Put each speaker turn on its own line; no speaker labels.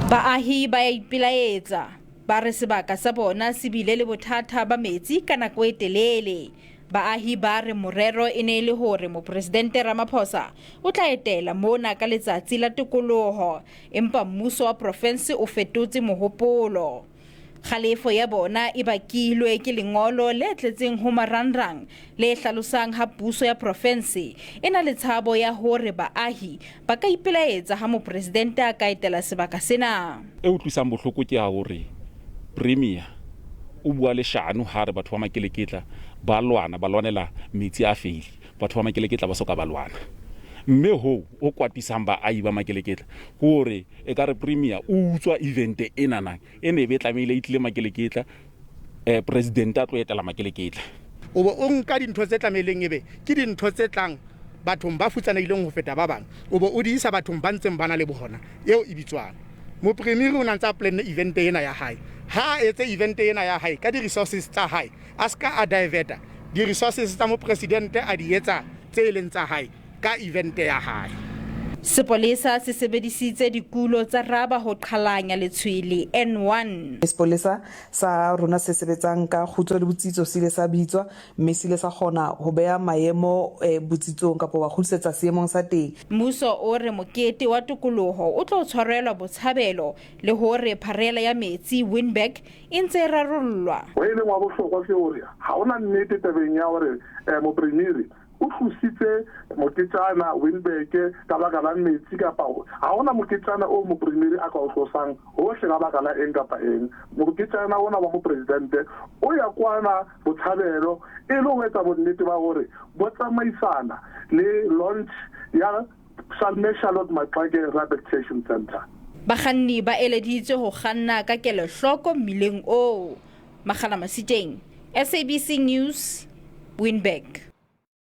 Baahi ba ipilaetsa ba re sebaka sa bona se bile le bothata ba metsi ka nako e telele. Baahi ba re morero e ne le hore mopresidnete Ramaphosa o tla etela mona ka letsatsi la tikoloho, empa mmuso wa province o fetotse mohopolo. Kgalefo ya bona e bakilwe ke lengolo le tletseng ho marangrang le hlalosang ha puso ya province e na le tshabo ya hore baahi ba ka ipilaetsa ha mopresidente a ka etela sebaka sena.
E utlwisang bohloko ke hore premier o bua leshano ha re batho ba makeleketla ba lwanela metsi a feli, batho ba makeleketla ba soka ba lwana. Mme ho o kwatisang baahi ba makeleketla hore e ka re premier o utswa event enana ene be tlamehile itlile makeleketla president a tlo etela makeleketla.
O bo o nka dintho tse tlameleng ebe ke dintho tse tlang bathong ba futsanehileng ho feta ba bang, o bo o di isa bathong ba ntseng bana le bohona eo e bitswang mo premier o nantsa plan event ena ya hae. Ha etse event ena ya hae ka di resources tsa hae a ska a diverta di resources tsa mo president a di etsa tse leng tsa hae ka event ya hae.
Sepolesa se sebedisitse dikulo tsa raba ho qhalanya letshwele N1.
Sepolesa sa rona se sebetsang ka khutso le botsitso se le sa bitswa, mme se le sa kgona ho beha maemo botsitsong kapa wa khudisetsa seemong sa teng.
Mmuso o re mokete wa tikoloho o tlo tshwarelwa botshabelo le hore pharela ya metsi Winburg e ntse rarollwa.
Wa ile wa bohlokwa ke hore ha ona nnete tabeng ya hore mopresidnete o thusitse moketsana Winburg ka baka la metsi kapa ha ona moketsana o mopresidente a ka o tlosang hohle ka baka la eng kapa eng. Moketsana ona wa mopresidente o ya kwana botshabelo e le ho etsa bonnete ba hore bo tsamaisana le launch ya Charlotte Maxake Rehabilitation Center.
Bakganni ba eleditswe ho kganna ka kelohloko mmileng o. Makgala Masiteng, SABC News, Winburg.